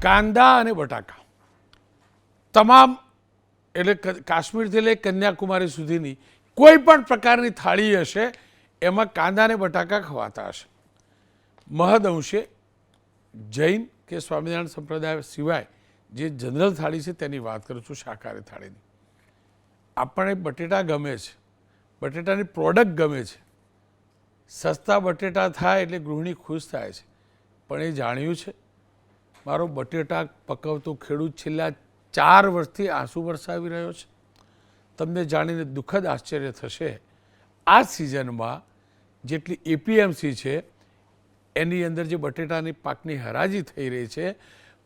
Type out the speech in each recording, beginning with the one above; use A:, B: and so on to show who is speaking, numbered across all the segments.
A: કાંદા અને બટાકા તમામ એટલે કાશ્મીરથી લઈ કન્યાકુમારી સુધીની કોઈ પણ પ્રકારની થાળી હશે એમાં કાંદા અને બટાકા ખવાતા હશે. મહદઅંશે જૈન કે સ્વામિનારાયણ સંપ્રદાય સિવાય જે જનરલ થાળી છે તેની વાત કરું છું, શાકાહારી થાળીની. આપણને બટેટા ગમે છે, બટેટાની પ્રોડક્ટ ગમે છે. સસ્તા બટેટા થાય એટલે ગૃહિણી ખુશ થાય છે. પણ એ જાણ્યું છે મારો બટેટા પકવતો ખેડૂત છેલ્લા 4 વર્ષથી આંસુ વરસાવી રહ્યો છે. તમને જાણીને દુઃખદ આશ્ચર્ય થશે, આ સિઝનમાં જેટલી એપીએમસી છે એની અંદર જે બટેટાની પાકની હરાજી થઈ રહી છે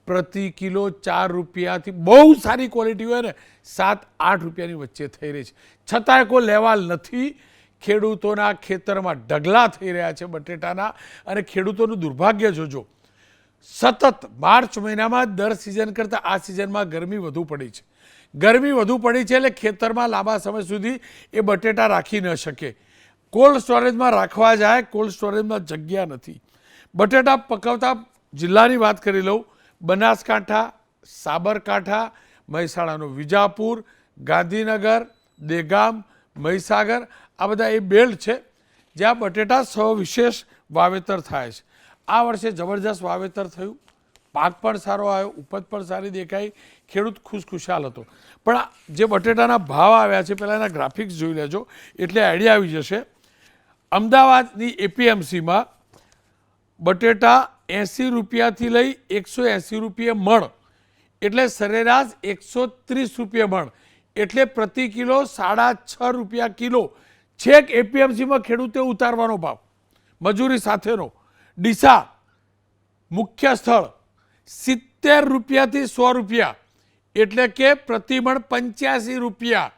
A: પ્રતિ કિલો 4 રૂપિયાથી બહુ સારી ક્વોલિટી હોય ને 7-8 રૂપિયાની વચ્ચે થઈ રહી છે. છતાંય કોઈ લેવાલ નથી. ખેડૂતોના ખેતરમાં ઢગલા થઈ રહ્યા છે બટેટાના. અને ખેડૂતોનું દુર્ભાગ્ય જોજો, સતત માર્ચ મહિનામાં દર સિઝન કરતાં આ સિઝનમાં ગરમી વધુ પડી છે. ગરમી વધુ પડી છે એટલે ખેતરમાં લાંબા સમય સુધી એ બટેટા રાખી ન શકે. કોલ્ડ સ્ટોરેજમાં રાખવા જાય, કોલ્ડ સ્ટોરેજમાં જગ્યા નથી. બટેટા પકવતા જિલ્લાની વાત કરી લઉં, બનાસકાંઠા, સાબરકાંઠા, મહેસાણાનો વિજાપુર, ગાંધીનગર, દેગામ, મહીસાગર, આ બધા એ બેલ્ટ છે જ્યાં બટેટા સવિશેષ વાવેતર થાય છે. આ વર્ષે જબરજસ્ત વાવેતર થયું, પાક પણ સારો આવ્યો, ઉપજ પણ સારી દેખાઈ, ખેડૂત ખુશખુશાલ હતો. પણ જે બટેટાના ભાવ આવ્યા છે પહેલાં એના ગ્રાફિક્સ જોઈ લેજો એટલે આઈડિયા આવી જશે. અમદાવાદની એપીએમસીમાં બટેટા 80 રૂપિયાથી લઈ 180 રૂપિયા મણ, એટલે સરેરાશ 130 રૂપિયા મણ, એટલે પ્રતિ કિલો 6.5 રૂપિયા કિલો છેક એપીએમસીમાં ખેડૂતે ઉતારવાનો ભાવ મજૂરી સાથેનો. ડીસા મુખ્ય સ્થળ 70 રૂપિયાથી 100 રૂપિયા, એટલે કે પ્રતિમણ 85 રૂપિયા,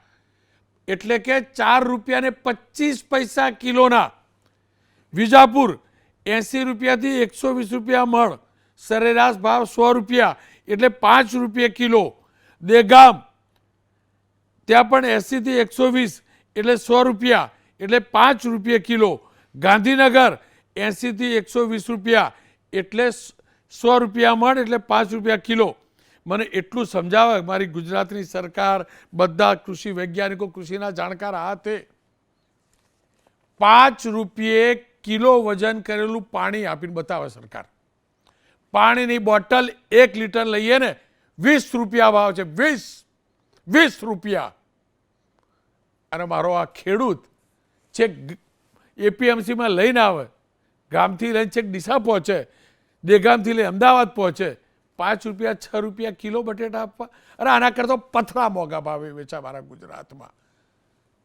A: એટલે કે 4 રૂપિયા ને 25 પૈસા કિલોના. વિજાપુર 80 રૂપિયાથી 120 રૂપિયા મણ, સરેરાશ ભાવ 100 રૂપિયા, એટલે 5 રૂપિયા કિલો. દેગામ ત્યાં પણ 80 થી 120 એટલે 100 રૂપિયા, એટલે 5 રૂપિયા કિલો. ગાંધીનગર 80 થી 120 રૂપિયા એટલે 100 રૂપિયા મણ, એટલે 5 રૂપિયા કિલો. મને એટલું સમજાવે મારી ગુજરાતની સરકાર, બધા કૃષિ વૈજ્ઞાનિકો, કૃષિના જાણકાર હાથે 5 રૂપિયે કિલો વજન કરેલું પાણી આપીને બતાવે સરકાર. પાણીની બોટલ 1 લીટર લઈએ ને 20 રૂપિયા ભાવ છે, 20 રૂપિયા. અને મારો આ ખેડૂત છેક એપીએમસીમાં લઈને આવે, ગામથી લઈને છેક ડીસા પહોંચે, દેગામથી લઈને અમદાવાદ પહોંચે, 5 રૂપિયા 6 રૂપિયા કિલો બટેટા આપવા. અરે આના કરતો પથરા મોંઘા ભાવે વેચા મારા ગુજરાતમાં.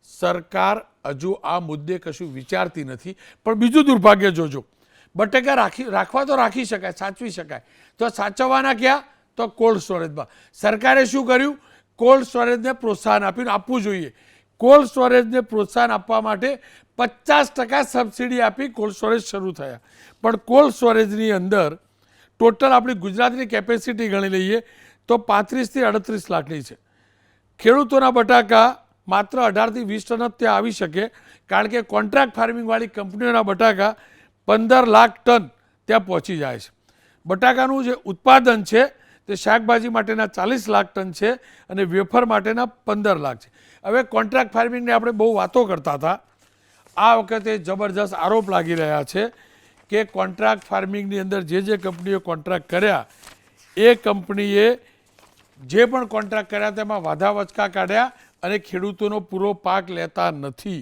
A: સરકાર હજુ આ મુદ્દે કશું વિચારતી નથી. પણ બીજું દુર્ભાગ્ય જોજો, બટેકા રાખવા તો રાખી શકાય, સાચવી શકાય, તો સાચવવાના ક્યાં? તો કોલ્ડ સ્ટોરેજમાં. સરકારે શું કર્યું? કોલ્ડ સ્ટોરેજને પ્રોત્સાહન આપીને આપવું જોઈએ. કોલ્ડ સ્ટોરેજને પ્રોત્સાહન આપવા માટે 50% સબસિડી આપી કોલ્ડ સ્ટોરેજ શરૂ થયા. પણ કોલ્ડ સ્ટોરેજની અંદર ટોટલ આપણી ગુજરાતની કેપેસિટી ગણી લઈએ તો 35 થી 38 લાખની છે. ખેડૂતોના બટાકા માત્ર 18 થી 20 ટન જ ત્યાં આવી શકે, કારણ કે કોન્ટ્રાક્ટ ફાર્મિંગવાળી કંપનીઓના બટાકા 15 લાખ ટન ત્યાં પહોંચી જાય છે. બટાકાનું જે ઉત્પાદન છે તે શાકભાજી માટેના 40 લાખ ટન છે અને વેફર માટેના 15 લાખ છે. હવે કોન્ટ્રાક્ટ ફાર્મિંગની આપણે બહુ વાતો કરતા હતા, આ વખતે જબરજસ્ત આરોપ લાગી રહ્યા છે કે કોન્ટ્રાક્ટ ફાર્મિંગની અંદર જે કંપનીઓ કોન્ટ્રાક્ટ કર્યા એ કંપનીએ જે પણ કોન્ટ્રાક્ટ કર્યા તેમાં વાધા વચકા કાઢ્યા અને ખેડૂતોનો પૂરો પાક લેતા નથી.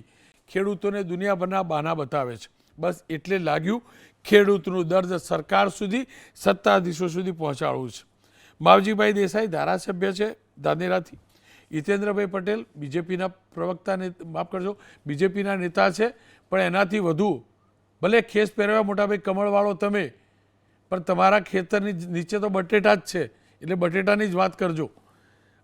A: ખેડૂતોને દુનિયાભરના બહાના બતાવે છે. બસ એટલે લાગ્યું ખેડૂતનું દર્દ સરકાર સુધી, સત્તાધીશો સુધી પહોંચાડવું છે. માવજીભાઈ દેસાઈ ધારાસભ્ય છે ધાનેરાથી, હિતેન્દ્રભાઈ પટેલ બીજેપીના પ્રવક્તા, માફ કરજો, બીજેપીના નેતા છે, પણ એનાથી વધુ ભલે ખેસ પહેરવા મોટાભાઈ કમળવાળો તમે, પણ તમારા ખેતરની નીચે તો બટેટા જ છે, એટલે બટેટાની જ વાત કરજો.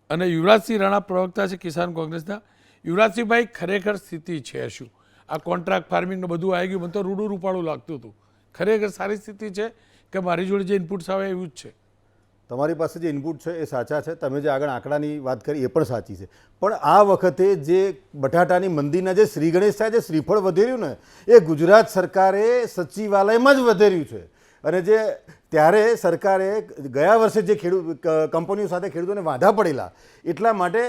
A: અને યુવરાજસિંહ રાણા પ્રવક્તા છે કિસાન કોંગ્રેસના. યુવરાજસિંહભાઈ, ખરેખર સ્થિતિ છે શું? આ કોન્ટ્રાક્ટ ફાર્મિંગનું બધું આવી ગયું, મને તો રૂડું રૂપાળું લાગતું હતું. ખરેખર સારી સ્થિતિ છે કે મારી જોડે જે ઇનપુટ્સ આવે એવું જ છે?
B: તમારી પાસે જે ઇનપુટ છે એ સાચા છે, તમે જે આગળ આંકડાની વાત કરી એ પણ સાચી છે. પણ આ વખતે જે બટાટાની મંદીના જે શ્રી ગણેશ થાય જે શ્રીફળ વધેર્યું ને એ ગુજરાત સરકારે સચિવાલયમાં જ વધેર્યું છે. અને જે ત્યારે સરકારે ગયા વર્ષે જે કંપનીઓ સાથે ખેડૂતોને વાંધા પડેલા એટલા માટે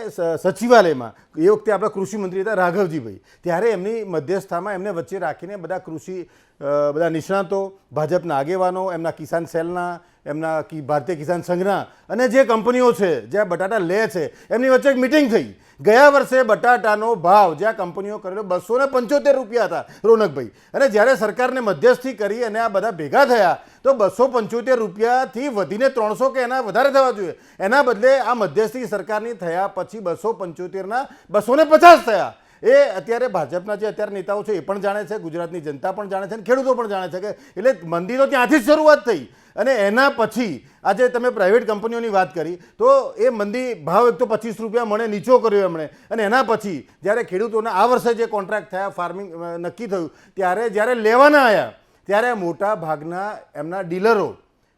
B: સચિવાલયમાં એ વખતે આપણા કૃષિ મંત્રી હતા રાઘવજીભાઈ, ત્યારે એમની મધ્યસ્થામાં એમને વચ્ચે રાખીને બધા નિષ્ણાતો, ભાજપના આગેવાનો, એમના કિસાન સેલના, એમના ભારતીય કિસાન સંઘના અને જે કંપનીઓ છે જ્યાં બટાટા લે છે એમની વચ્ચે એક મિટિંગ થઈ. ગયા વર્ષે બટાટાનો ભાવ જ્યાં કંપનીઓ કરેલો 275 રૂપિયા હતા રોનકભાઈ, અને જ્યારે સરકારને મધ્યસ્થી કરી અને આ બધા ભેગા થયા તો 275 રૂપિયાથી વધીને 300 કે એના વધારે થવા જોઈએ. એના બદલે આ મધ્યસ્થી સરકારની થયા પછી 275ના 250 થયા. એ અત્યારે ભાજપના જે અત્યારે નેતાઓ છે એ પણ જાણે છે, ગુજરાતની જનતા પણ જાણે છે અને ખેડૂતો પણ જાણે છે કે એટલે મંદી તો ત્યાંથી જ શરૂઆત થઈ. અને એના પછી આજે તમે પ્રાઇવેટ કંપનીઓની વાત કરી તો એ મંદી ભાવ એક તો 25 રૂપિયા મને નીચો કર્યો એમણે, અને એના પછી જ્યારે ખેડૂતોને આ વર્ષે જે કોન્ટ્રાક્ટ થયા ફાર્મિંગ નક્કી થયું ત્યારે જ્યારે લેવાના આવ્યા ત્યારે મોટા ભાગના એમના ડીલરો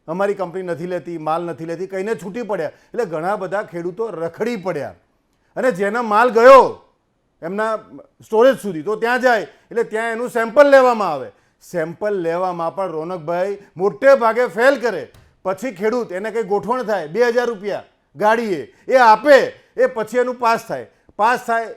B: અમારી કંપની નથી લેતી, માલ નથી લેતી કહીને છૂટી પડ્યા. એટલે ઘણા બધા ખેડૂતો રખડી પડ્યા, અને જેનો માલ ગયો એમના સ્ટોરેજ સુધી તો ત્યાં જાય એટલે ત્યાં એનું સેમ્પલ લેવામાં આવે. સેમ્પલ લેવામાં પણ રોનકભાઈ મોટે ભાગે ફેલ કરે. પછી ખેડૂત એને કંઈ ગોઠવણ થાય 2000 રૂપિયા ગાડીએ એ આપે, એ પછી એનું પાસ થાય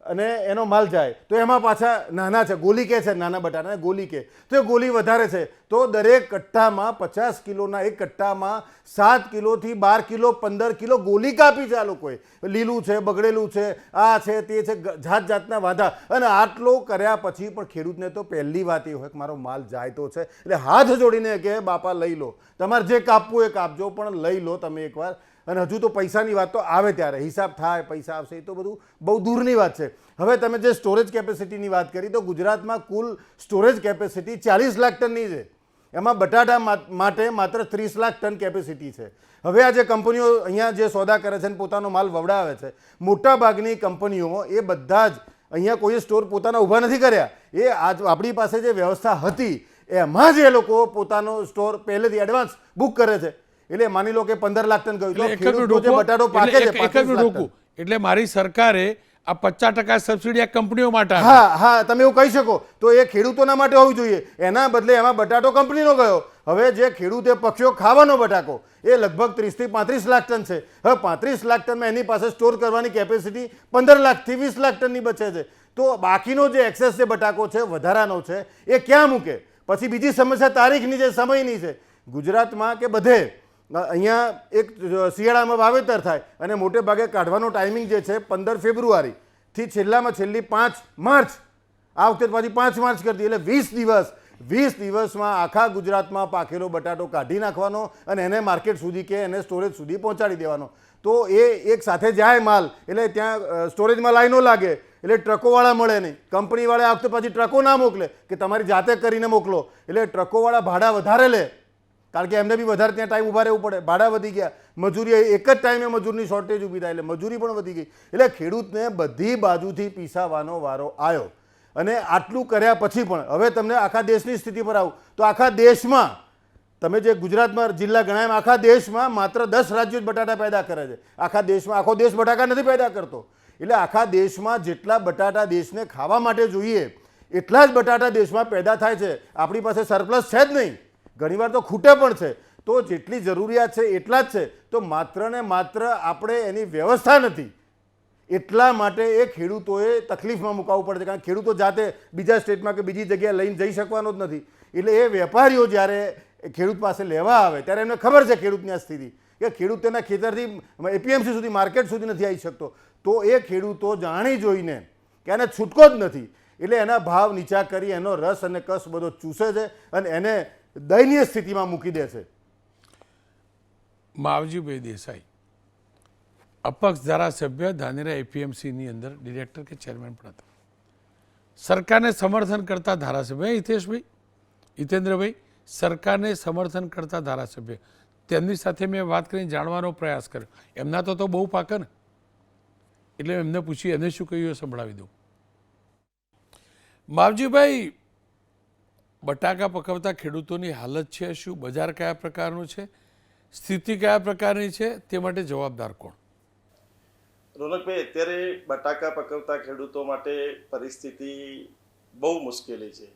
B: અને એનો માલ જાય તો એમાં પાછા નાના છે, ગોલી કે છે નાના બટાટાને ગોલી કે, તો એ ગોલી વધારે છે તો દરેક કટ્ટામાં 50 કિલોના એક કટ્ટામાં 7 કિલોથી 12 કિલો 15 કિલો ગોલી કાપી છે આ લોકોએ. લીલું છે, બગડેલું છે, આ છે તે છે, જાત જાતના વાંધા. અને આટલો કર્યા પછી પણ ખેડૂતને તો પહેલી વાત એ હોય કે મારો માલ જાય તો છે એટલે હાથ જોડીને કે બાપા લઈ લો, તમારે જે કાપવું એ કાપજો પણ લઈ લો તમે એકવાર. અને હજુ તો પૈસાની વાત તો આવે ત્યારે હિસાબ થાય, પૈસા આવશે, એ તો બધું બહુ દૂરની વાત છે. હવે તમે જે સ્ટોરેજ કેપેસિટીની વાત કરી તો ગુજરાતમાં કુલ સ્ટોરેજ કેપેસિટી 40 લાખ ટનની છે. એમાં બટાટા માટે માત્ર 30 લાખ ટન કેપેસિટી છે. હવે આ જે કંપનીઓ અહીંયા જે સોદા કરે છે અને પોતાનો માલ વવડાવે છે, મોટાભાગની કંપનીઓ એ બધા જ અહીંયા કોઈ સ્ટોર પોતાના ઊભા નથી કર્યા. એ આપણી પાસે જે વ્યવસ્થા હતી એમાં જ એ લોકો પોતાનો સ્ટોર પહેલેથી એડવાન્સ બુક કરે છે. એટલે માની લો કે 15 લાખ ટન ગયું તો બટાટો પાકે છે 35 લાખ ટન.
A: એટલે મારી સરકારે આ 50% સબસિડી આ કંપનીઓ માટે.
B: હા, તમે એવું કહી શકો. તો એ ખેડૂતોના માટે હોવી જોઈએ. એના બદલે એમાં બટાટો કંપનીનો ગયો. હવે જે ખેડૂતે પક્ષીઓ ખાવાનો બટાકો એ લગભગ 30 થી 35 લાખ ટન છે. હવે 35 લાખ ટનમાં એની પાસે સ્ટોર કરવાની કેપેસિટી 15 લાખથી 20 લાખ ટનની બચે છે. તો બાકીનો જે એક્સેસ જે બટાકો છે વધારાનો છે એ ક્યાં મૂકે? પછી બીજી સમસ્યા તારીખની છે, સમયની છે. ગુજરાતમાં કે બધે અહીંયા એક શિયાળામાં વાવેતર થાય અને મોટે ભાગે કાઢવાનો ટાઈમિંગ જે છે 15 ફેબ્રુઆરીથી છેલ્લામાં છેલ્લી 5 માર્ચ. આ વખતે પાછી 5 માર્ચ કરી દી. એટલે 20 દિવસમાં આખા ગુજરાતમાં પાકેલો બટાટો કાઢી નાખવાનો અને એને માર્કેટ સુધી કે એને સ્ટોરેજ સુધી પહોંચાડી દેવાનો. તો એ એક સાથે જાય માલ એટલે ત્યાં સ્ટોરેજમાં લાઈનો લાગે એટલે ટ્રકોવાળા મળે નહીં. કંપનીવાળા આ વખતે પાછી ટ્રકો ના મોકલે કે તમારી જાતે કરીને મોકલો. એટલે ટ્રકોવાળા ભાડા વધારે લે કારણ કે એમને બી વધારે ત્યાં ટાઈમ ઊભા રહેવું પડે. ભાડા વધી ગયા, મજૂરી એક જ ટાઈમે મજૂરની શોર્ટેજ ઊભી થાય એટલે મજૂરી પણ વધી ગઈ. એટલે ખેડૂતને બધી બાજુથી પીસાવાનો વારો આવ્યો. અને આટલું કર્યા પછી પણ હવે તમને આખા દેશની સ્થિતિ પર આવું તો આખા દેશમાં તમે જે ગુજરાતમાં જિલ્લા ગણાય આખા દેશમાં માત્ર 10 રાજ્યો જ બટાટા પેદા કરે છે. આખા દેશમાં આખો દેશ બટાકા નથી પેદા કરતો. એટલે આખા દેશમાં જેટલા બટાટા દેશને ખાવા માટે જોઈએ એટલા જ બટાટા દેશમાં પેદા થાય છે. આપણી પાસે સરપ્લસ છે જ નહીં, ઘણીવાર તો ખૂટે પણ છે. તો જેટલી જરૂરિયાત છે એટલા જ છે. તો માત્ર ને માત્ર આપણે એની વ્યવસ્થા નથી એટલા માટે એ ખેડૂતોએ તકલીફમાં મુકાવવું પડે છે. કારણ કે ખેડૂતો જાતે બીજા સ્ટેટમાં કે બીજી જગ્યાએ લઈને જઈ શકવાનો જ નથી. એટલે એ વેપારીઓ જ્યારે ખેડૂત પાસે લેવા આવે ત્યારે એમને ખબર છે ખેડૂતની આ સ્થિતિ કે ખેડૂત તેના ખેતરથી એપીએમસી સુધી માર્કેટ સુધી નથી આવી શકતો. તો એ ખેડૂતો જાણી જોઈને કે એને છૂટકો જ નથી એટલે એના ભાવ નીચા કરી એનો રસ અને કસ બધો ચૂસે છે અને એને દયનીય સ્થિતિમાં મૂકી દે છે.
A: માવજીભાઈ દેસાઈ અપક્ષ ધારાસભ્ય ધાનેરા એપીએમસીની અંદર ડિરેક્ટર કે ચેરમેન પણ હતા. સરકારને સમર્થન કરતા ધારાસભ્ય હિતેશભાઈ, હિતેન્દ્રભાઈ, સરકારને સમર્થન કરતા ધારાસભ્ય તેમની સાથે મેં વાત કરીને જાણવાનો પ્રયાસ કર્યો. એમના તો બહુ પાકા ને એટલે એમને પૂછી એને શું કહ્યું સંભળાવી દઉં. માવજીભાઈ, બટાકા પકવતા ખેડૂતોની હાલત છે શું? બજાર કયા પ્રકારનું છે? સ્થિતિ કયા પ્રકારની છે? તે માટે જવાબદાર કોણ?
C: રોનકભાઈ, અત્યારે બટાકા પકવતા ખેડૂતો માટે પરિસ્થિતિ બહુ મુશ્કેલી છે.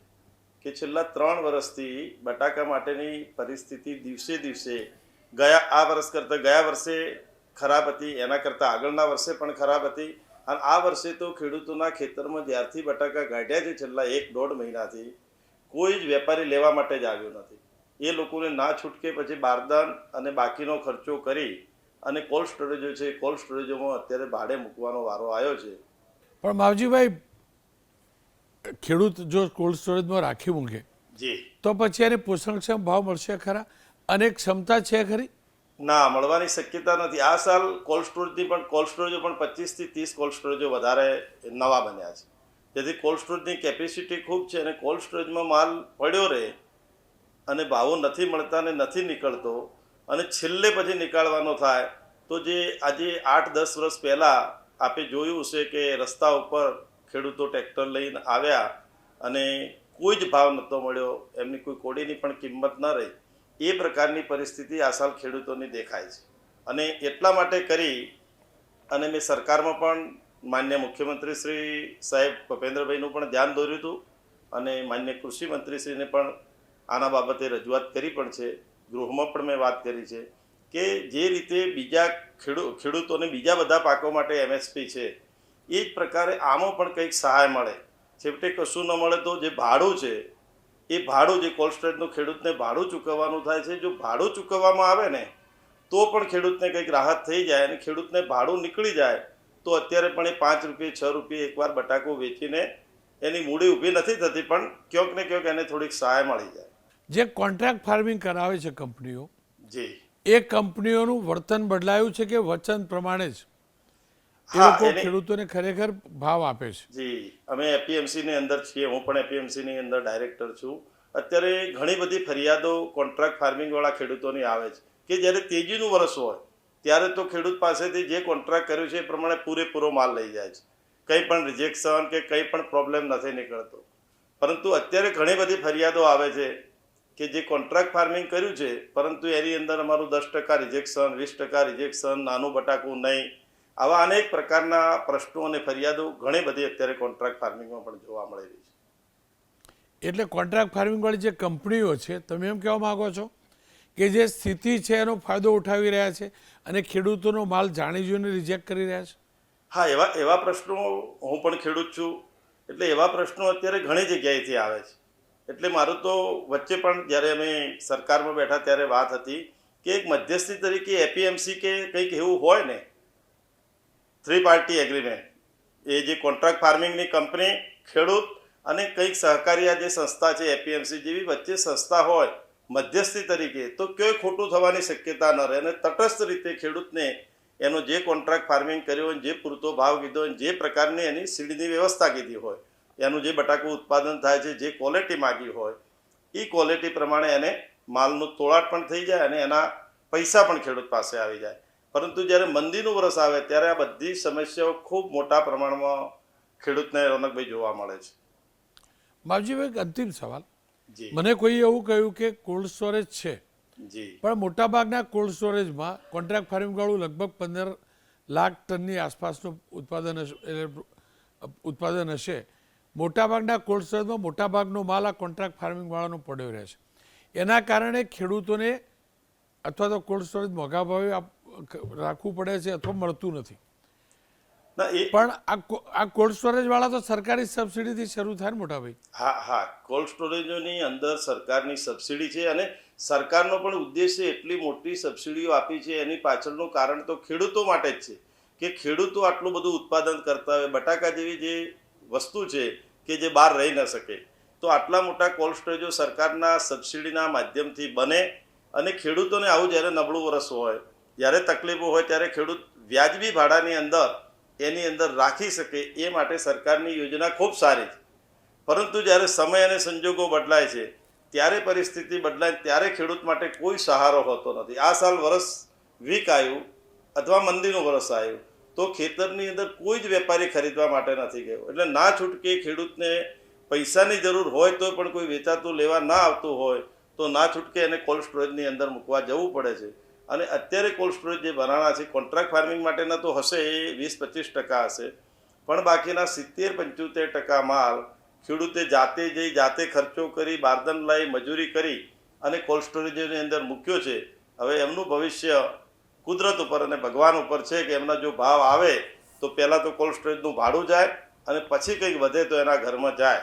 C: કે છેલ્લા 3 વર્ષથી બટાકા માટેની પરિસ્થિતિ દિવસે દિવસે આ વર્ષ કરતાં ગયા વર્ષે ખરાબ હતી, એના કરતાં આગળના વર્ષે પણ ખરાબ હતી. અને આ વર્ષે તો ખેડૂતોના ખેતરમાં જ્યારથી બટાકા કાઢ્યા છે છેલ્લા 1-1.5 મહિનાથી કોઈ જ વેપારી લેવા માટે જ આવ્યો નથી. એ લોકોને ના છૂટકે પછી બારદાન અને બાકીનો ખર્ચો કરી અને કોલ્ડ સ્ટોરેજો છે, કોલ્ડ સ્ટોરેજોમાં અત્યારે ભાડે મૂકવાનો વારો આવ્યો છે.
A: પણ માવજીભાઈ, ખેડૂત જો કોલ્ડ સ્ટોરેજમાં રાખી મૂકે
C: જી,
A: તો પછી એને પોષણક્ષમ ભાવ મળશે ખરા? અને ક્ષમતા છે ખરી?
C: ના, મળવાની શક્યતા નથી. આ સાલ કોલ્ડ સ્ટોરેજો પણ 25 થી 30 કોલ્ડ સ્ટોરેજો વધારે નવા બન્યા છે, જેથી કોલ્ડ સ્ટોરેજની કેપેસિટી ખૂબ છે અને કોલ્ડ સ્ટોરેજમાં માલ પડ્યો રહે અને ભાવો નથી મળતા ને નથી નીકળતો અને છેલ્લે પછી નીકાળવાનો થાય તો જે આજે 8-10 વર્ષ પહેલાં આપે જોયું છે કે રસ્તા ઉપર ખેડૂતો ટ્રેક્ટર લઈને આવ્યા અને કોઈ જ ભાવ નહોતો મળ્યો, એમની કોઈ કોડીની પણ કિંમત ન રહી. એ પ્રકારની પરિસ્થિતિ આ સાલ ખેડૂતોની દેખાય છે. અને એટલા માટે કરી અને મેં સરકારમાં પણ માન્ય મુખ્યમંત્રી શ્રી સાહેબ ભૂપેન્દ્રભાઈનું પણ ધ્યાન દોર્યું હતું અને માન્ય કૃષિ મંત્રીશ્રીને પણ આના બાબતે રજૂઆત કરી પણ છે. ગૃહમાં પણ મેં વાત કરી છે કે જે રીતે બીજા ખેડૂતોને બીજા બધા પાકો માટે MSP છે, એ જ પ્રકારે આમાં પણ કંઈક સહાય મળે. છેવટે કશું ન મળે તો જે ભાડું છે એ ભાડું, જે કોલ્ડ સ્ટોરેજનું ખેડૂતને ભાડું ચૂકવવાનું થાય છે, જો ભાડું ચૂકવવામાં આવે ને તો પણ ખેડૂતને કંઈક રાહત થઈ જાય અને ખેડૂતને ભાડું નીકળી જાય તો અત્યારે પણ એ 5 રૂપિયા 6 રૂપિયા એકવાર બટાકો વેચીને એની મૂડી ઊભી નથી થતી, પણ ક્યાંક ને ક્યાંક એને થોડીક સહાય મળી જાય.
A: જે કોન્ટ્રાક્ટ ફાર્મિંગ કરાવે છે કંપનીઓ,
C: જી,
A: એ કંપનીઓનું વર્તન બદલાયું છે કે વચન પ્રમાણે જ એ
C: હા,
A: લોકો ખેડૂતોને ખરેખર ભાવ આપે છે?
C: જી, અમે APMC ની અંદર છીએ, હું પણ APMC ની અંદર ડાયરેક્ટર છું. અત્યારે ઘણી બધી ફરિયાદો કોન્ટ્રાક્ટ ફાર્મિંગ વાળા ખેડૂતોની આવે છે કે જ્યારે તેજીનું વર્ષ હોય ત્યારે તો ખેડૂત પાસેથી જે કોન્ટ્રાક્ટ કર્યું છે એ પ્રમાણે પૂરેપૂરો માલ લઈ જાય છે, કંઈ પણ રિજેક્શન કે કંઈ પણ પ્રોબ્લેમ નથી નીકળતો. પરંતુ અત્યારે ઘણી બધી ફરિયાદો આવે છે કે જે કોન્ટ્રાક્ટ ફાર્મિંગ કર્યું છે પરંતુ એની અંદર અમારું 10% રિજેક્શન, 20% રિજેક્શન, નાનું બટાકું નહીં, આવા અનેક પ્રકારના પ્રશ્નો અને ફરિયાદો ઘણી બધી અત્યારે કોન્ટ્રાક્ટ ફાર્મિંગમાં પણ જોવા મળી રહી છે.
A: એટલે કોન્ટ્રાક્ટ ફાર્મિંગ વાળી જે કંપનીઓ છે, તમે એમ કહેવા માગો છો કે જે સ્થિતિ છે એનો ફાયદો ઉઠાવી રહ્યા છે અને ખેડૂતોનો માલ જાણી જોઈને રિજેક્ટ કરી રહ્યા છે?
C: હા, એવા પ્રશ્નો, હું પણ ખેડૂત છું એટલે એવા પ્રશ્નો અત્યારે ઘણી જગ્યાએથી આવે છે. એટલે મારું તો વચ્ચે પણ જ્યારે અમે સરકારમાં બેઠા ત્યારે વાત હતી કે એક મધ્યસ્થી તરીકે APMC કે કંઈક એવું હોય ને, 3 પાર્ટી એગ્રીમેન્ટ, એ જે કોન્ટ્રાક્ટ ફાર્મિંગની કંપની, ખેડૂત અને કંઈક સહકારી આ જે સંસ્થા છે APMC જેવી વચ્ચે સંસ્થા હોય મધ્યસ્થી તરીકે, તો ક્યાંય ખોટું થવાની શક્યતા ન રહે અને તટસ્થ રીતે ખેડૂતને એનો જે કોન્ટ્રાક્ટ ફાર્મિંગ કર્યો હોય, જે પૂરતો ભાવ કીધો હોય, જે પ્રકારની એની સીડની વ્યવસ્થા કીધી હોય, એનું જે બટાકું ઉત્પાદન થાય છે, જે ક્વોલિટી માગી હોય એ ક્વોલિટી પ્રમાણે એને માલનું તોળાટ પણ થઈ જાય અને એના પૈસા પણ ખેડૂત પાસે આવી જાય. પરંતુ જ્યારે મંદીનું વર્ષ આવે ત્યારે આ બધી સમસ્યાઓ ખૂબ મોટા પ્રમાણમાં ખેડૂતને રોનકભાઈ જોવા મળે છે.
A: માવજીભાઈ, એક અંતિમ સવાલ.
C: જી,
A: મને કોઈ એવું કહ્યું કે કોલ્ડ સ્ટોરેજ છે,
C: જી,
A: પણ મોટાભાગના કોલ્ડ સ્ટોરેજમાં કોન્ટ્રાક્ટ ફાર્મિંગ વાળું લગભગ 15 લાખ ટનની આસપાસનું ઉત્પાદન હશે. મોટાભાગના કોલ્ડ સ્ટોરેજમાં મોટાભાગનો માલ આ કોન્ટ્રાક્ટ ફાર્મિંગ વાળાનો પડ્યો રહે છે. એના કારણે ખેડૂતોને અથવા તો કોલ્ડ સ્ટોરેજ મોંઘા ભાવે રાખવું પડે છે અથવા મળતું નથી.
C: ના એ
A: પણ આ કોલ્ડ સ્ટોરેજ વાળા તો સરકારી સબસિડીથી શરૂ થાય ને મોટાભાઈ?
C: હા, કોલ્ડ સ્ટોરેજોની અંદર સરકારની સબસિડી છે અને સરકારનો પણ ઉદ્દેશ્ય એટલી મોટી સબસિડીઓ આપી છે એની પાછળનું કારણ તો ખેડૂતો માટે જ છે કે ખેડૂતો આટલું બધું ઉત્પાદન કરતા હોય, બટાકા જેવી જે વસ્તુ છે કે જે બહાર રહી ન શકે, તો આટલા મોટા કોલ્ડ સ્ટોરેજો સરકારના સબસિડીના માધ્યમથી બને અને ખેડૂતોને આવું જ્યારે નબળું વર્ષ હોય, જ્યારે તકલીફો હોય ત્યારે ખેડૂત વ્યાજબી ભાડાની અંદર એની અંદર રાખી શકે એ માટે સરકારની યોજના ખૂબ સારી છે. પરંતુ જ્યારે સમય અને સંજોગો બદલાય છે ત્યારે પરિસ્થિતિ બદલાય ત્યારે ખેડૂત માટે કોઈ સહારો હોતો નથી. આ સાલ વર્ષ વીક આવ્યું અથવા મંદીનું વર્ષ આવ્યું તો ખેતરની અંદર કોઈ જ વેપારી ખરીદવા માટે નથી ગયો, એટલે ના છૂટકે ખેડૂતને પૈસાની જરૂર હોય તો પણ કોઈ વેચાતું લેવા ના આવતું હોય તો ના છૂટકે એને કોલ્ડ સ્ટોરેજની અંદર મૂકવા જવું પડે છે. અને અત્યારે કોલ્ડ સ્ટોરેજ જે બનાવવાના છે કોન્ટ્રાક્ટ ફાર્મિંગ માટેના તો હશે એ 20-25% હશે, પણ બાકીના 70-75% માલ ખેડૂતે જાતે જઈ જાતે ખર્ચો કરી બારદાન લાવી મજૂરી કરી અને કોલ્ડ સ્ટોરેજની અંદર મૂક્યો છે. હવે એમનું ભવિષ્ય કુદરત ઉપર અને ભગવાન ઉપર છે કે એમના જો ભાવ આવે તો પહેલાં તો કોલ્ડ સ્ટોરેજનું ભાડું જાય અને પછી કંઈક વધે તો એના ઘરમાં જાય.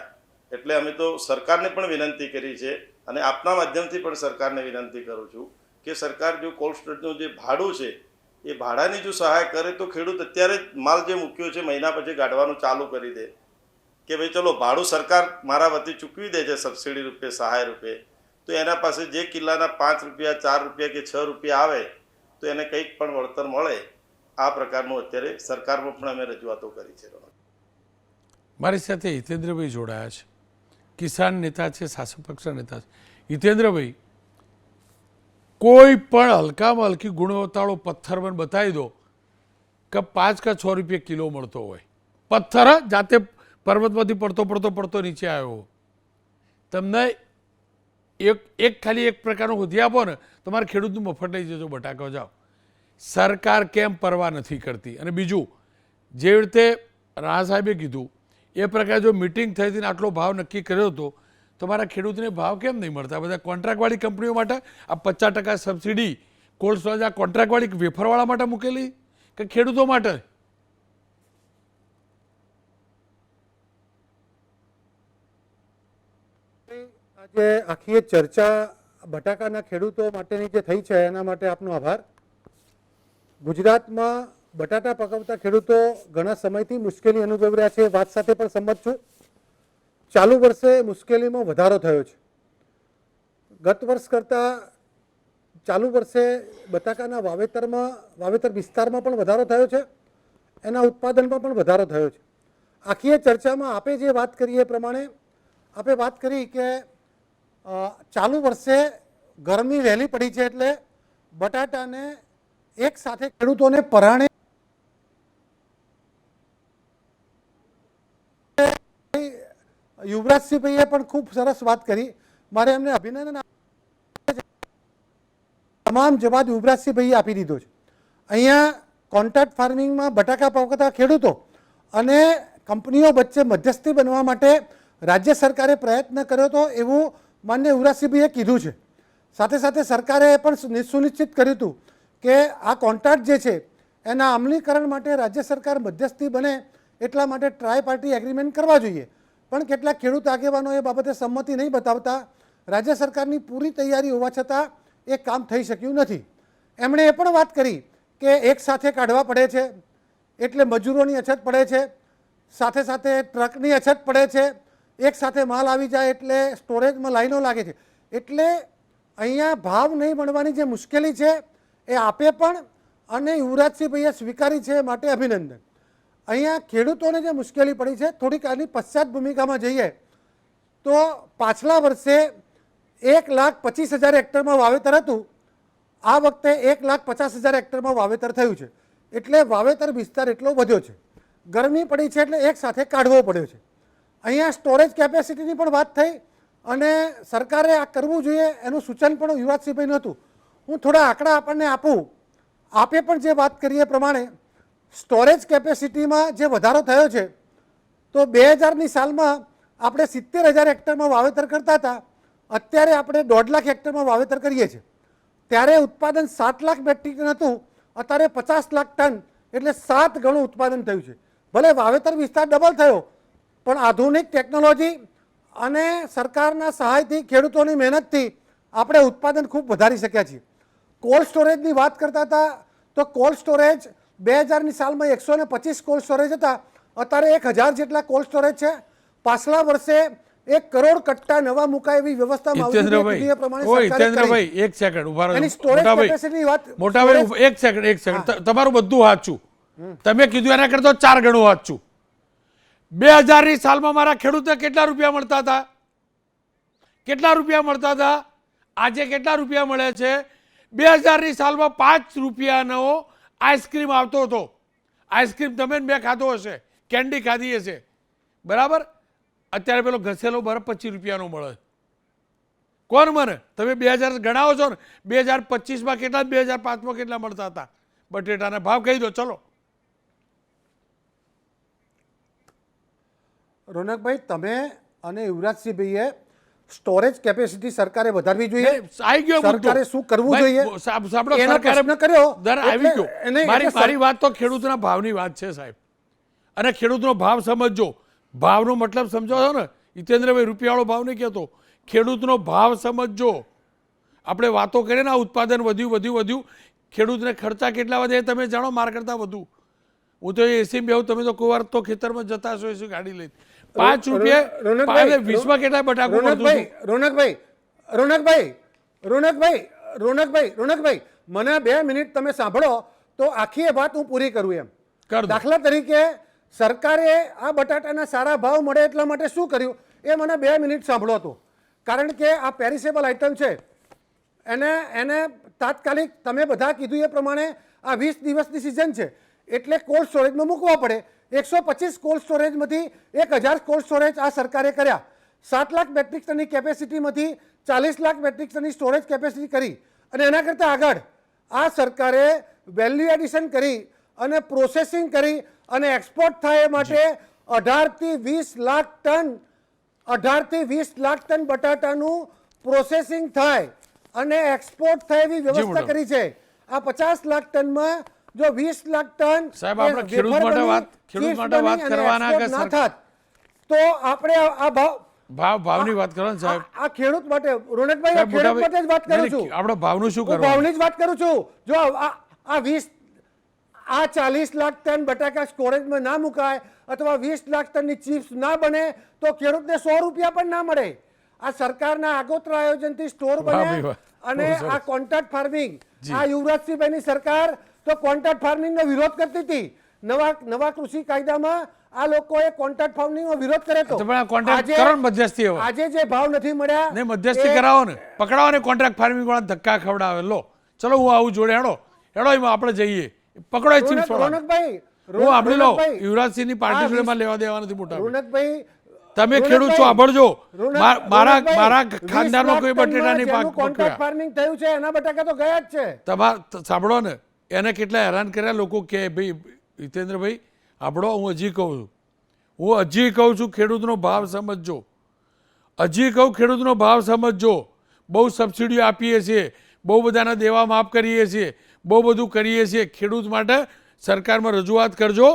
C: એટલે અમે તો સરકારને પણ વિનંતી કરી છે અને આપના માધ્યમથી પણ સરકારને વિનંતી કરું છું કે સરકાર જો કોલ્ડ સ્ટોરેજનું જે ભાડું છે એ ભાડાની જો સહાય કરે તો ખેડૂત અત્યારે જ માલ જે મૂક્યો છે મહિના પછી કાઢવાનું ચાલુ કરી દે કે ભાઈ ચલો ભાડું સરકાર મારા વતી ચૂકવી દે છે સબસિડી રૂપે સહાય રૂપે, તો એના પાસે જે કિલ્લાના 5 રૂપિયા 4 રૂપિયા કે 6 રૂપિયા આવે તો એને કંઈક પણ વળતર મળે. આ પ્રકારનું અત્યારે સરકારમાં પણ અમે રજૂઆતો કરી છે.
A: મારી સાથે હિતેન્દ્રભાઈ જોડાયા છે, કિસાન નેતા છે, શાસક પક્ષના નેતા છે. હિતેન્દ્રભાઈ, કોઈ પણ હલકામાં હલકી ગુણવત્તાવાળો પથ્થર મને બતાવી દો કે 5 કે 6 રૂપિયા કિલો મળતો હોય. પથ્થર જાતે પર્વતમાંથી પડતો નીચે આવ્યો. તમને એક ખાલી એક પ્રકારનો હોધી આપો ને તમારે ખેડૂતનું મફત લઈ જજો બટાકા જાઓ. સરકાર કેમ પરવા નથી કરતી? અને બીજું, જે રીતે રાણા સાહેબે કીધું એ પ્રકારે જો મિટિંગ થઈ હતી ને આટલો ભાવ નક્કી કર્યો હતો તો મારા ખેડૂતને ભાવ કેમ નહીં મળતા? બધા કોન્ટ્રાક્ટવાળી કંપનીઓ માટે આ 50% સબસિડી કોલ્ડ સ્ટોરેજ આ કોન્ટ્રાક્ટવાળી વેફરવાળા માટે મૂકેલી કે ખેડૂતો માટે?
D: આજે આખી ચર્ચા બટાકાના ખેડૂતો માટેની જે થઈ છે એના માટે આપનો આભાર. ગુજરાતમાં બટાટા પકવતા ખેડૂતો ઘણા સમયથી મુશ્કેલી અનુભવી રહ્યા છે, વાત સાથે પણ સંમત છું. ચાલુ વર્ષે મુશ્કેલીમાં વધારો થયો છે. ગત વર્ષ કરતાં ચાલુ વર્ષે બટાકાના વાવેતર વિસ્તારમાં પણ વધારો થયો છે, એના ઉત્પાદનમાં પણ વધારો થયો છે. આખી ચર્ચામાં આપે જે વાત કરી એ પ્રમાણે આપે વાત કરી કે ચાલુ વર્ષે ગરમી વહેલી પડી છે એટલે બટાટાને એક સાથે ખેડૂતોને પરાણે યુવરાજસિંહભાઈએ પણ ખૂબ સરસ વાત કરી. મારે એમને અભિનંદન તમામ જવાબ યુવરાજસિંહભાઈએ આપી દીધો છે. અહીંયા કોન્ટ્રાક્ટ ફાર્મિંગમાં બટાકા પકવતા ખેડૂતો અને કંપનીઓ વચ્ચે મધ્યસ્થી બનવા માટે રાજ્ય સરકારે પ્રયત્ન કર્યો હતો એવું માન્ય યુવરાજસિંહભાઈએ કીધું છે. સાથે સાથે સરકારે પણ સુનિશ્ચિત કર્યું હતું કે આ કોન્ટ્રાક્ટ જે છે એના અમલીકરણ માટે રાજ્ય સરકાર મધ્યસ્થી બને એટલા માટે ટ્રાય પાર્ટી એગ્રીમેન્ટ કરવા જોઈએ. પણ કેટલાક ખેડૂત આગેવાનો એ બાબતે સંમતિ નહીં બતાવતા રાજ્ય સરકારની પૂરી તૈયારી હોવા છતાં એ કામ થઈ શક્યું નથી. એમણે એ પણ વાત કરી કે એક સાથે કાઢવા પડે છે એટલે મજૂરોની અછત પડે છે, સાથે સાથે ટ્રકની અછત પડે છે, એક સાથે માલ આવી જાય એટલે સ્ટોરેજમાં લાઈનો લાગે છે. એટલે અહીંયા ભાવ નહીં મળવાની જે મુશ્કેલી છે એ આપે પણ અને યુવરાજસિંહભાઈએ સ્વીકારી છે, માટે અભિનંદન. અહીંયા ખેડૂતોને જે મુશ્કેલી પડી છે, થોડીક આની પશ્ચાત ભૂમિકામાં જઈએ તો પાછલા વર્ષે 1,25,000 હેક્ટરમાં વાવેતર હતું, આ વખતે 1,50,000 હેક્ટરમાં વાવેતર થયું છે. એટલે વાવેતર વિસ્તાર એટલો વધ્યો છે. ગરમી પડી છે એટલે એક સાથે કાઢવો પડ્યો છે. અહીંયા સ્ટોરેજ કેપેસિટીની પણ વાત થઈ અને સરકારે આ કરવું જોઈએ એનું સૂચન પણ યુવરાજસિંહભાઈનું હતું. હું થોડા આંકડા આપણને આપું. આપે પણ જે વાત કરી એ પ્રમાણે સ્ટોરેજ કેપેસિટીમાં જે વધારો થયો છે તો 2000ની સાલમાં આપણે 70,000 હેક્ટરમાં વાવેતર કરતા હતા, અત્યારે આપણે 1.5 લાખ હેક્ટરમાં વાવેતર કરીએ છીએ. ત્યારે ઉત્પાદન 7 લાખ મેટ્રિક ટન હતું, અત્યારે 50 લાખ ટન એટલે 7 ગણું ઉત્પાદન થયું છે. ભલે વાવેતર વિસ્તાર ડબલ થયો પણ આધુનિક ટેકનોલોજી અને સરકારના સહાયથી ખેડૂતોની મહેનતથી આપણે ઉત્પાદન ખૂબ વધારી શક્યા છીએ. કોલ્ડ સ્ટોરેજની વાત કરતા હતા તો કોલ્ડ સ્ટોરેજ 2000ની સાલમાં 125 કોલ્ડ સ્ટોરેજ હતા, અત્યારે 1000 જેટલા કોલ્ડ સ્ટોરેજ છે. પાછલા વર્ષે 1 કરોડ કટ્ટા નવા મુકાય એવી વ્યવસ્થામાં આવી છે.
A: હિતેન્દ્રભાઈ એક સેકન્ડ ઉભા રહો.
D: એની સ્ટોરેજ કેપેસિટીની વાત
A: મોટાભાઈ એક સેકન્ડ તમારું બધું સાચું. તમે કીધું એના કરતા 4 ગણું સાચું. 2000ની સાલમાં મારા ખેડૂતને કેટલા રૂપિયા મળતા હતા? કેટલા રૂપિયા મળતા હતા? આજે કેટલા રૂપિયા મળે છે? 2000ની સાલમાં 5 રૂપિયાનો આઈસ્ક્રીમ આવતો હતો. આઈસ્ક્રીમ તમે મેં ખાધો હશે, કેન્ડી ખાધી હશે, બરાબર? અત્યારે પેલો ઘસેલો બરફ 25 રૂપિયાનો મળે. કોણ મને? તમે 2000 ગણાવો છો ને, 2025માં કેટલા, 2005માં કેટલા મળતા હતા? બટેટાના ભાવ કહી દો ચલો.
D: રોનકભાઈ, તમે અને યુવરાજસિંહભાઈએ સ્ટોરેજ કેપેસિટી સરકારે વધારવી જોઈએ.
A: આવી ગયો મુદ્દો.
D: સરકારે શું કરવું
A: ભાઈ,
D: જોઈએ
A: સાંભળો,
D: એનો
A: સરકારે
D: પ્રશ્ન કર્યો.
A: દર આવી
D: એટલે
A: ગયો.
D: એને-
A: મારી
D: એટલે
A: મારી વાત તો ખેડૂતના ભાવની વાત છે સાહેબ, અને ખેડૂતનો ભાવ સમજજો. ભાવનો મતલબ સમજો છો ને હિતેન્દ્રભાઈ? રૂપિયાવાળો ભાવ નહીં કહેતો, ખેડૂતનો ભાવ સમજજો. આપણે વાતો કરીએ ને આ ઉત્પાદન વધ્યું, ખેડૂતને ખર્ચા કેટલા વધે એ તમે જાણો મારા કરતાં વધુ. હું તો એસી બેહું, તમે તો કોઈ વાર તો ખેતરમાં જતા હશો એસી ગાડી લઈને. 5 રૂપિયા 20માં કેટલા બટાકું મળતું હતું?
D: રોનકભાઈ મને 2 મિનિટ તમે સાંભળો તો આખી એ વાત હું પૂરી કરું એમ.
A: કર દો.
D: દાખલા તરીકે સરકારે આ બટાટાના સારા ભાવ મળે એટલા માટે શું કર્યું એ મને 2 મિનિટ સાંભળો તો. કારણ કે આ પેરિસેબલ આઇટમ છે, એને તાત્કાલિક તમે બધા કીધું એ પ્રમાણે આ 20 દિવસની સિઝન છે એટલે કોલ્ડ સ્ટોરેજમાં મૂકવા પડે. 125 કોલ્ડ સ્ટોરેજમાંથી 1000 કોલ્ડ સ્ટોરેજ આ સરકારે કર્યા. 7 લાખ મેટ્રિક ટનની કેપેસિટીમાંથી 40 લાખ મેટ્રિક ટનની સ્ટોરેજ કેપેસિટી કરી. અને એના કરતાં આગળ આ સરકારે વેલ્યુ એડિશન કરી અને પ્રોસેસિંગ કરી અને એક્સપોર્ટ થાય એ માટે 18 થી 20 લાખ ટન બટાટાનું પ્રોસેસિંગ થાય અને એક્સપોર્ટ થાય એવી વ્યવસ્થા કરી છે. આ 50 લાખ ટનમાં જો 20 લાખ ટન
A: સાહેબ, આપણે ખેડૂત માટે વાત કરવાના કે
D: ના થાત તો આપણે આ
A: ભાવની વાત કરો ને સાહેબ.
D: આ ખેડૂત માટે રોનકભાઈ, આ ખેડૂત માટે જ વાત કરું છું.
A: આપણે ભાવનું શું
D: હું
A: કરવાનું?
D: ભાવની જ વાત કરું છું. જો આ 40 લાખ ટન બટાકા સ્ટોરેજમાં ના મુકાય અથવા 20 લાખ ટનની ચિપ્સ ના બને તો ખેડૂતને 100 રૂપિયા પણ ના મળે. આ સરકારના આગોતરા આયોજનથી સ્ટોર બને અને આ કોન્ટ્રાક્ટ ફાર્મિંગ, આ યુવરાજસિંહભાઈની સરકાર તો કોન્ટ્રાક્ટ ફાર્મિંગનો વિરોધ કરતી હતી. નવા કૃષિ કાયદામાં આ લોકોએ કોન્ટ્રાક્ટ ફાર્મિંગનો વિરોધ કર્યો હતો. આજે જે ભાવ નથી મળ્યા
A: ને મધ્યસ્થી કરાવો ને, પકડાવો ને કોન્ટ્રાક્ટ ફાર્મિંગ વાળા ધક્કા ખવડાવે. લો ચલો હું આવું જોડે, હેડો એમાં આપણે જઈએ. પકડો એ ચીપ્સ વાળા. હું આપણી લો યુવરાજસિંહની પાર્ટી જોડેમાં લેવા દેવા નથી મોટા.
D: રોનકભાઈ,
A: તમે ખેડૂત છો, સાંભળજો. મારા ખાનદાનમાં કોઈ બટેટા નહીં
D: કોન્ટ્રાક્ટ ફાર્મિંગ થયું છે એના બટાકા તો ગયા જ છે.
A: તમારે સાંભળો ને, એને કેટલા હેરાન કર્યા લોકો કે ભાઈ હિતેન્દ્રભાઈ આપણો. હું હજી કહું છું ખેડૂતનો ભાવ સમજજો. ખેડૂતનો ભાવ સમજજો. બહુ સબસિડીઓ આપીએ છીએ, બહુ બધાના દેવા માફ કરીએ છીએ, બહુ બધું કરીએ છીએ. ખેડૂત માટે સરકારમાં રજૂઆત કરજો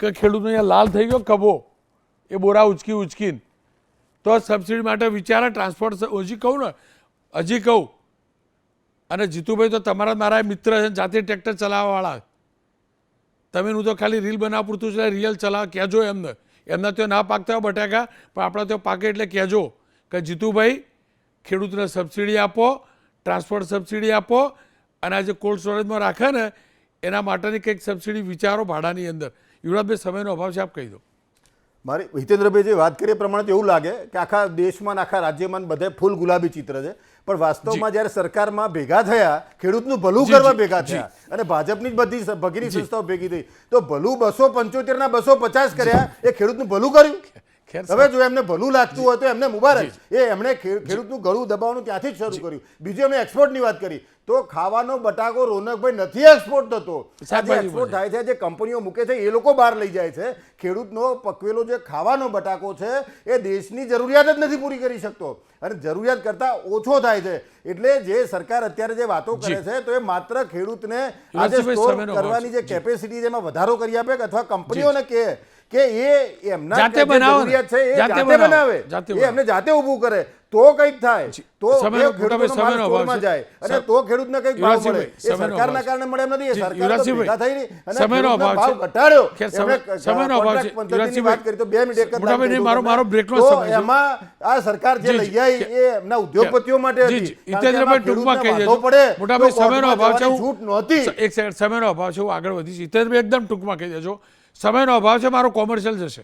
A: કે ખેડૂતનો અહીંયા લાલ થઈ ગયો કબો, એ બોરા ઉચકીને તો સબસિડી માટે વિચારે. ટ્રાન્સપોર્ટ હજી કહું. અને જીતુભાઈ તો તમારા મારા મિત્ર છે, જાતે ટ્રેક્ટર ચલાવવાવાળા. તમે હું તો ખાલી રીલ બનાવવા પૂરતું છે, રિયલ ચલાવ કહેજો એમના તો ના પાકતા હોય બટાકા, પણ આપણા તો પાકે એટલે કહેજો કે જીતુભાઈ ખેડૂતને સબસિડી આપો, ટ્રાન્સપોર્ટ સબસિડી આપો, અને આ જે કોલ્ડ સ્ટોરેજમાં રાખે ને એના માટેની કંઈક સબસિડી વિચારો ભાડાની અંદર. યુવરાજભાઈ, સમયનો અભાવ છે, આપ કહી દો.
B: મારી હિતેન્દ્રભાઈ જે વાત કરી એ પ્રમાણે એવું લાગે કે આખા દેશમાં આખા રાજ્યમાં બધે ફૂલ ગુલાબી ચિત્ર છે, પણ વાસ્તવમાં જ્યારે સરકારમાં ભેગા થયા, ખેડૂતનું ભલું કરવા ભેગા થયા અને ભાજપની જ બધી ભગીરી સંસ્થાઓ ભેગી થઈ તો ભલું 275 ના 250 કર્યા. એ ખેડૂતનું ભલું કર્યું. હવે જો એમને ભલું લાગતું હોય તો એમને મુબારક. એમણે ખેડૂતનું ગળું દબાવવાનું ત્યાંથી જ શરૂ કર્યું. બીજું એમણે એક્સપોર્ટની વાત કરી તો ખાવાનો બટાકો રોનકભાઈ નથી એક્સપોર્ટ થતો. એક્સપોર્ટ થાય છે, જે કંપનીઓ મૂકે છે એ લોકો બહાર લઈ જાય છે. ખેડૂતનો પકવેલો જે ખાવાનો બટાકો છે એ દેશની જરૂરિયાત જ નથી પૂરી કરી શકતો અને જરૂરિયાત કરતાં ઓછો થાય છે. એટલે જે સરકાર અત્યારે જે વાતો કરે છે તો એ માત્ર ખેડૂતને આજે સ્ટોર કરવાની જે કેપેસિટી છે એમાં વધારો કરી આપે અથવા કંપનીઓને કહે કે એ એમના જરૂરિયાત છે એ જાતે બનાવે, એ એમને જાતે ઊભું કરે તો કંઈક થાય, તો ખેડૂતોમાં જાય અને તો ખેડૂતને કંઈક ભાવ મળે. એ સરકારના કારણે મળે એમ નથી. એ સરકાર ભેગા થઈ અને ભાવ ઘટાડ્યો. વાત કરી તો 2 મિનિટ તો એમાં આ સરકાર જે લઈ આવી એ એમના ઉદ્યોગપતિઓ માટે હતી.
A: ટૂંકમાં કહી દેજો મોટાભાઈ, સમયનો અભાવ છે, છૂટ નહોતી. એક સેકન્ડ, સમયનો અભાવ છે, હું આગળ વધીશ. હિતેન્દ્રભાઈ એકદમ ટૂંકમાં કહી દેજો, સમયનો અભાવ છે, મારો કોમર્શિયલ જશે.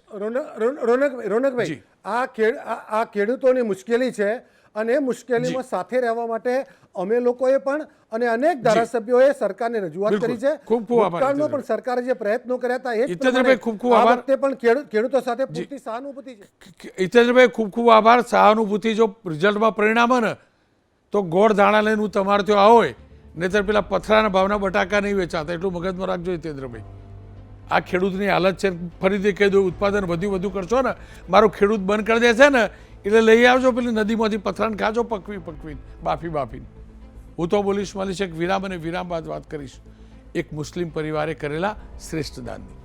D: રોનકભાઈ, આ ખેડૂતોની મુશ્કેલી છે અને મુશ્કેલીમાં સાથે રહેવા માટે અમે લોકોએ પણ અને અનેક ધારાસભ્યોએ સરકારને રજૂઆત કરી છે. ભૂતકાળમાં પણ સરકારે જે પ્રયત્નો કર્યા હતા એ
A: હિતેન્દ્રભાઈ ખૂબ ખૂબ આભાર.
D: વખતે પણ ખેડૂતો સાથે પૂરતી સહાનુભૂતિ છે.
A: હિતેન્દ્રભાઈ ખૂબ ખૂબ આભાર. સહાનુભૂતિ જો રિઝલ્ટમાં પરિણામ ને તો ગોળ ધાણા લઈને હું તમારે ત્યાં આવો, નહીતર પેલા પથરાના ભાવના બટાકા નહીં વેચાતા. એટલું મગજમાં રાખજો હિતેન્દ્રભાઈ. આ ખેડૂતની હાલત છે. ફરીથી કહી દઉં, ઉત્પાદન વધુ કરશો ને, મારો ખેડૂત બંધ કરી દેશે ને, એટલે લઈ આવજો પેલી નદીમાંથી પથરાણ ખાજો પકવીને બાફીને. હું તો બોલીશ, એક વિરામ અને વિરામ બાદ વાત કરીશ એક મુસ્લિમ પરિવારે કરેલા શ્રેષ્ઠ દાનની.